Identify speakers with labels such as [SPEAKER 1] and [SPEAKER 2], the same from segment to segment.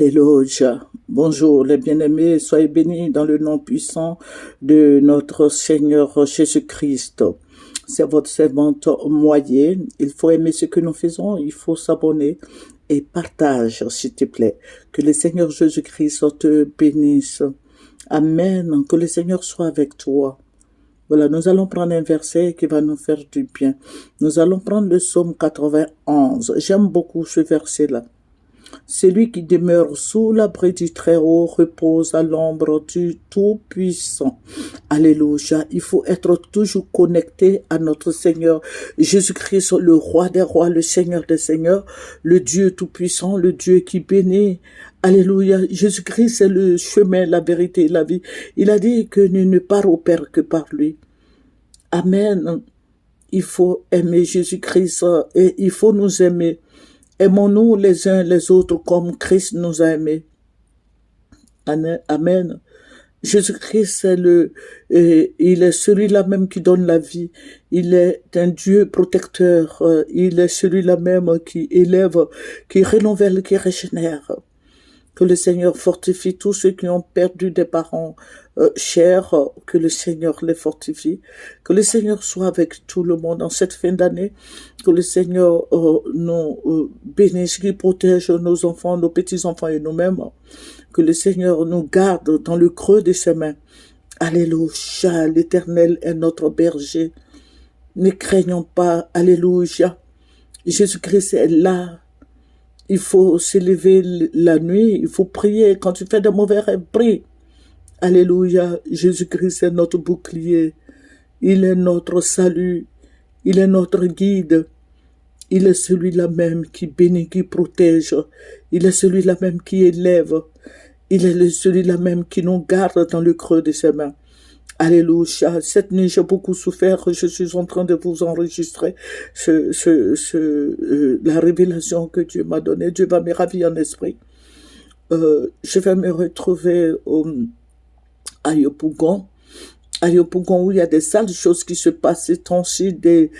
[SPEAKER 1] Alléluia. Bonjour les bien-aimés, soyez bénis dans le nom puissant de notre Seigneur Jésus-Christ. C'est votre servante Moyer. Il faut aimer ce que nous faisons, il faut s'abonner et partage, s'il te plaît. Que le Seigneur Jésus-Christ te bénisse. Amen. Que le Seigneur soit avec toi. Voilà, nous allons prendre un verset qui va nous faire du bien. Nous allons prendre le psaume 91. J'aime beaucoup ce verset-là. Celui qui demeure sous l'abri du Très-Haut repose à l'ombre du Tout-Puissant. Alléluia. Il faut être toujours connecté à notre Seigneur Jésus-Christ, le Roi des Rois, le Seigneur des Seigneurs, le Dieu Tout-Puissant, le Dieu qui bénit. Alléluia. Jésus-Christ, c'est le chemin, la vérité et la vie. Il a dit que nous ne part au Père que par lui. Amen. Il faut aimer Jésus-Christ et il faut nous aimer. Aimons-nous les uns les autres comme Christ nous a aimés. Amen. Jésus-Christ, il est celui-là même qui donne la vie. Il est un Dieu protecteur. Il est celui-là même qui élève, qui renouvelle, qui régénère. Que le Seigneur fortifie tous ceux qui ont perdu des parents chers, que le Seigneur les fortifie, que le Seigneur soit avec tout le monde en cette fin d'année, que le Seigneur nous bénisse, qu'il protège nos enfants, nos petits-enfants et nous-mêmes, que le Seigneur nous garde dans le creux de ses mains. Alléluia, l'Éternel est notre berger. Ne craignons pas, alléluia. Jésus-Christ est là. Il faut s'élever la nuit, il faut prier. Quand tu fais des mauvais rêves, prie. Alléluia. Jésus-Christ est notre bouclier. Il est notre salut. Il est notre guide. Il est celui-là même qui bénit, qui protège. Il est celui-là même qui élève. Il est celui-là même qui nous garde dans le creux de ses mains. Alléluia. Cette nuit, j'ai beaucoup souffert. Je suis en train de vous enregistrer la révélation que Dieu m'a donnée. Dieu va me ravir en esprit. Je vais me retrouver à Yopougon. À Yopougon, où il y a des sales choses qui se passent ces temps-ci, des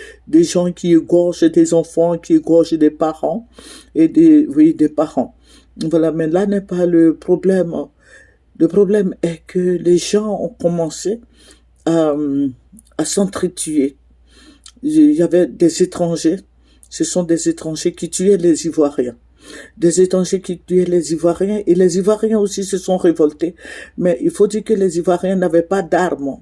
[SPEAKER 1] gens qui égorgent des enfants, qui égorgent des parents, et des parents. Voilà, mais là n'est pas le problème. Le problème est que les gens ont commencé à s'entretuer. Il y avait des étrangers, ce sont des étrangers qui tuaient les Ivoiriens. Des étrangers qui tuaient les Ivoiriens, et les Ivoiriens aussi se sont révoltés. Mais il faut dire que les Ivoiriens n'avaient pas d'armes.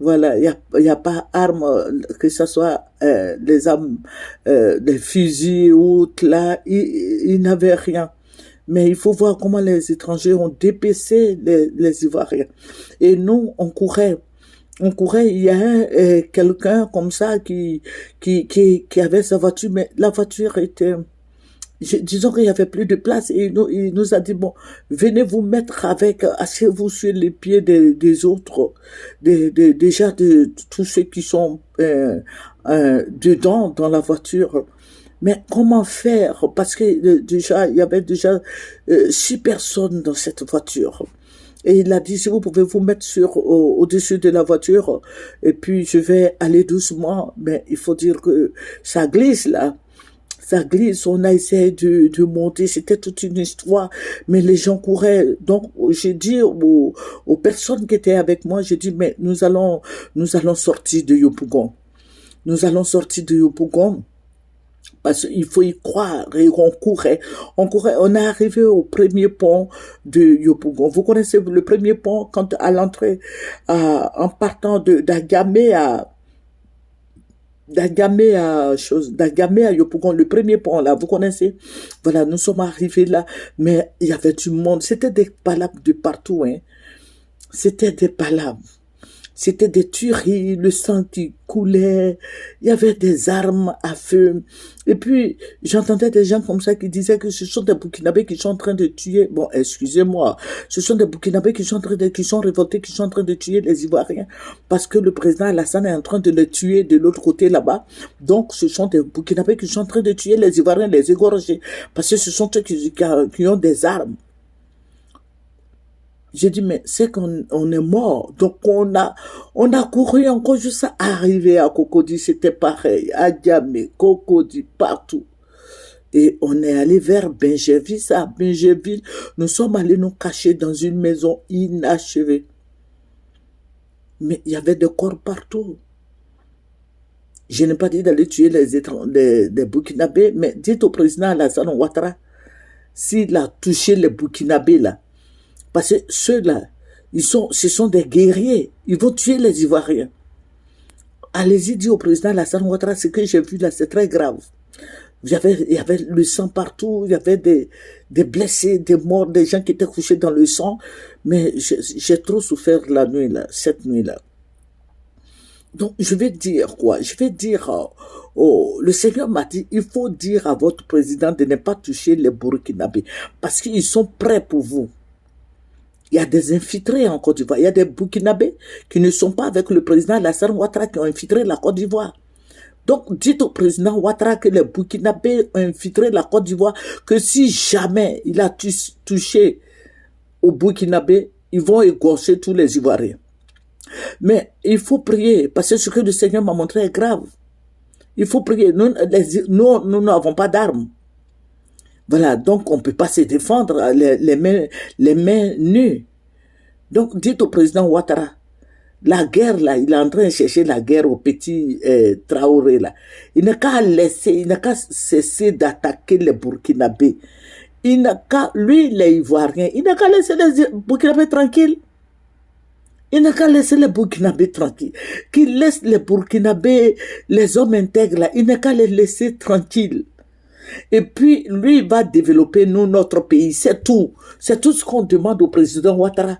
[SPEAKER 1] Voilà, il y a pas d'armes, que ce soit les armes, des fusils ou autres, là, ils n'avaient rien. Mais il faut voir comment les étrangers ont dépecé les Ivoiriens. Et nous, on courait. Il y a quelqu'un comme ça qui avait sa voiture, mais la voiture était, disons qu'il y avait plus de place, et il nous a dit, bon, venez vous mettre asseyez-vous sur les pieds des autres, déjà de tous ceux qui sont dedans, dans la voiture. Mais comment faire? Parce que il y avait déjà 6 personnes dans cette voiture. Et il a dit, si vous pouvez vous mettre au-dessus de la voiture, et puis je vais aller doucement, mais il faut dire que ça glisse là. Ça glisse, on a essayé de monter, c'était toute une histoire, mais les gens couraient. Donc, j'ai dit aux personnes qui étaient avec moi, j'ai dit, mais nous allons sortir de Yopougon. Nous allons sortir de Yopougon. Parce qu'il faut y croire, et on courait, on est arrivé au premier pont de Yopougon. Vous connaissez le premier pont, quand à l'entrée, en partant d'Agamé à Yopougon, le premier pont là, vous connaissez? Voilà, nous sommes arrivés là, mais il y avait du monde, c'était des palabres de partout, hein. C'était des palabres. C'était des tueries, le sang qui coulait, il y avait des armes à feu. Et puis, j'entendais des gens comme ça qui disaient que ce sont des Burkinabés qui sont en train de tuer, bon, excusez-moi, ce sont des Burkinabés qui sont révoltés, qui sont en train de tuer les Ivoiriens, parce que le président Alassane est en train de les tuer de l'autre côté là-bas. Donc, ce sont des Burkinabés qui sont en train de tuer les Ivoiriens, les égorger, parce que ce sont eux qui ont des armes. J'ai dit, mais c'est qu'on est mort. Donc, on a couru encore jusqu'à arriver à Cocody. C'était pareil. À Diamé, Cocody, partout. Et on est allé vers Bingerville. Ça, à Bingerville, nous sommes allés nous cacher dans une maison inachevée. Mais il y avait des corps partout. Je n'ai pas dit d'aller tuer les Burkinabés, mais dites au président Alassane Ouattara, s'il a touché les Burkinabés là, parce que ceux-là, ce sont des guerriers, ils vont tuer les Ivoiriens. Allez-y, dit au président Alassane Ouattara, ce que j'ai vu là, c'est très grave. Il y avait le sang partout, il y avait des blessés, des morts, des gens qui étaient couchés dans le sang, mais j'ai trop souffert la nuit là, cette nuit-là. Donc, je vais dire quoi? Je vais dire, le Seigneur m'a dit, il faut dire à votre président de ne pas toucher les Burkinabés, parce qu'ils sont prêts pour vous. Il y a des infiltrés en Côte d'Ivoire. Il y a des Burkinabés qui ne sont pas avec le président Alassane Ouattara qui ont infiltré la Côte d'Ivoire. Donc, dites au président Ouattara que les Burkinabés ont infiltré la Côte d'Ivoire, que si jamais il a touché aux Burkinabés, ils vont égorger tous les Ivoiriens. Mais il faut prier, parce que ce que le Seigneur m'a montré est grave. Il faut prier. Nous n'avons pas d'armes. Voilà, donc on ne peut pas se défendre les mains nues. Donc, dites au président Ouattara, la guerre là, il est en train de chercher la guerre au petit Traoré là. Il n'a qu'à cesser d'attaquer les Burkinabés. Il n'a qu'à, lui les Ivoiriens, il n'a qu'à laisser les Burkinabés tranquilles. Il n'a qu'à laisser les Burkinabés tranquilles. Qu'il laisse les Burkinabés, les hommes intègres là, il n'a qu'à les laisser tranquilles. Et puis, lui, il va développer notre pays. C'est tout. C'est tout ce qu'on demande au président Ouattara.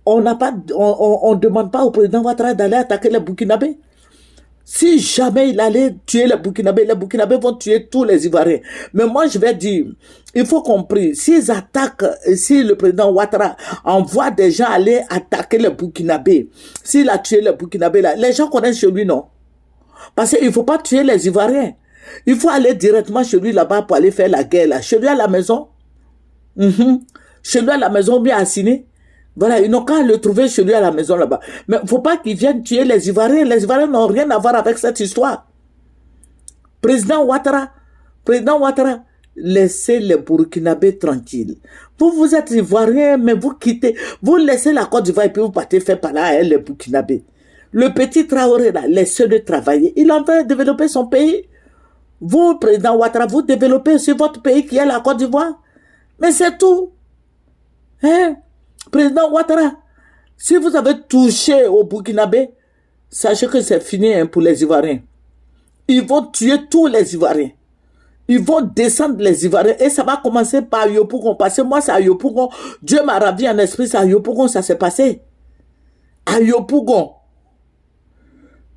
[SPEAKER 1] On ne demande pas au président Ouattara d'aller attaquer les Burkinabés. Si jamais il allait tuer les Burkinabés vont tuer tous les Ivoiriens. Mais moi, je vais dire, il faut comprendre, s'ils attaquent, si le président Ouattara envoie des gens aller attaquer les Burkinabés, s'il a tué les Burkinabés, là, les gens connaissent chez lui, non? Parce qu'il ne faut pas tuer les Ivoiriens. Il faut aller directement chez lui là-bas pour aller faire la guerre, là. Chez lui à la maison. Chez lui à la maison, bien assigné. Voilà, ils n'ont qu'à le trouver chez lui à la maison là-bas. Mais il ne faut pas qu'ils viennent tuer les Ivoiriens. Les Ivoiriens n'ont rien à voir avec cette histoire. Président Ouattara, laissez les Burkinabés tranquilles. Vous êtes Ivoiriens, mais vous laissez la Côte d'Ivoire et puis vous partez faire par là les Burkinabés. Le petit Traoré là, laissez-le travailler. Il est en train de développer son pays. Vous, président Ouattara, vous développez aussi votre pays qui est la Côte d'Ivoire. Mais c'est tout. Hein? Président Ouattara, si vous avez touché au Burkinabé, sachez que c'est fini pour les Ivoiriens. Ils vont tuer tous les Ivoiriens. Ils vont descendre les Ivoiriens. Et ça va commencer par Yopougon. Parce que moi, c'est à Yopougon. Dieu m'a ravi en esprit, c'est à Yopougon ça s'est passé. À Yopougon.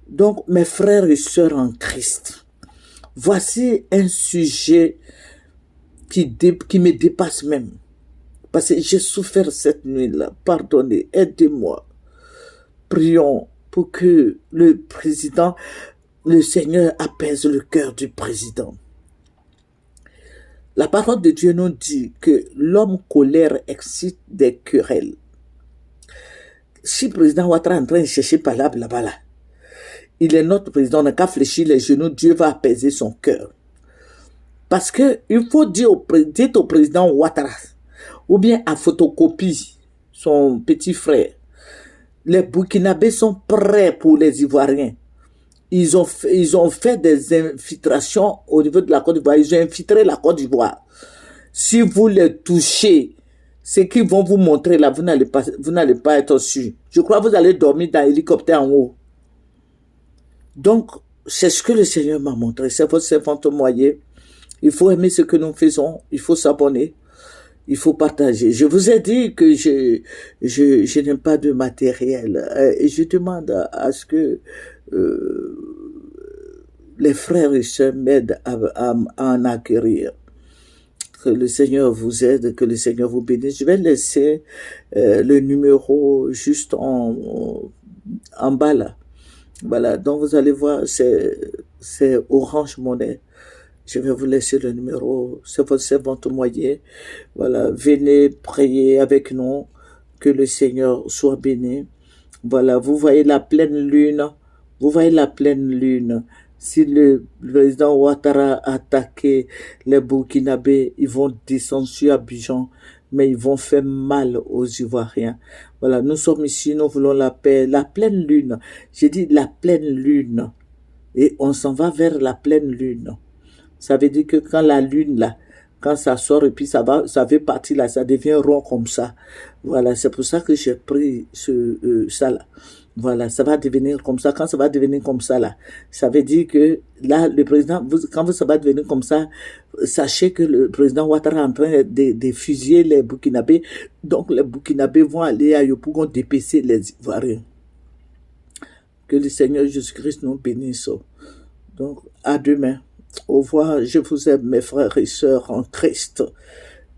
[SPEAKER 1] Donc, mes frères et sœurs en Christ, voici un sujet qui me dépasse même. Parce que j'ai souffert cette nuit-là. Pardonnez, aidez-moi. Prions pour que le président, le Seigneur apaise le cœur du président. La parole de Dieu nous dit que l'homme colère excite des querelles. Si le président Ouattara est en train de chercher par là-bas, là, il est notre président, on n'a qu'à fléchir les genoux, Dieu va apaiser son cœur. Parce que il faut dire au président Ouattara, ou bien à photocopie, son petit frère, les Burkinabés sont prêts pour les Ivoiriens. Ils ont fait des infiltrations au niveau de la Côte d'Ivoire. Ils ont infiltré la Côte d'Ivoire. Si vous les touchez, ce qu'ils vont vous montrer là, vous n'allez pas être sûr. Je crois que vous allez dormir dans l'hélicoptère en haut. Donc, c'est ce que le Seigneur m'a montré. C'est votre servante moyen. Il faut aimer ce que nous faisons. Il faut s'abonner. Il faut partager. Je vous ai dit que je n'aime pas de matériel. Et je demande à ce que les frères et sœurs m'aident à en acquérir. Que le Seigneur vous aide, que le Seigneur vous bénisse. Je vais laisser le numéro juste en bas là. Voilà, donc vous allez voir, c'est Orange Monnaie. Je vais vous laisser le numéro, c'est votre servante moyen. Voilà, venez prier avec nous, que le Seigneur soit béni. Voilà, vous voyez la pleine lune, Si le président Ouattara a attaqué les Burkinabés, ils vont descendre sur Abidjan, mais ils vont faire mal aux Ivoiriens. Voilà, nous sommes ici, nous voulons la paix, la pleine lune. J'ai dit la pleine lune. Et on s'en va vers la pleine lune. Ça veut dire que quand la lune, là, quand ça sort et puis ça veut partir là, ça devient rond comme ça. Voilà, c'est pour ça que j'ai pris ça là. Voilà, ça va devenir comme ça. Quand ça va devenir comme ça là, ça veut dire que là, le président, quand ça va devenir comme ça, sachez que le président Ouattara est en train de fusiller les Burkinabés. Donc les Burkinabés vont aller à Yopougon dépêcher les Ivoiriens. Que le Seigneur Jésus-Christ nous bénisse. Donc, à demain. Au revoir. Je vous aime, mes frères et sœurs en Christ.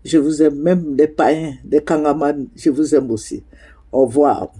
[SPEAKER 1] Je vous aime, même les païens, les kangaman, je vous aime aussi. Au revoir.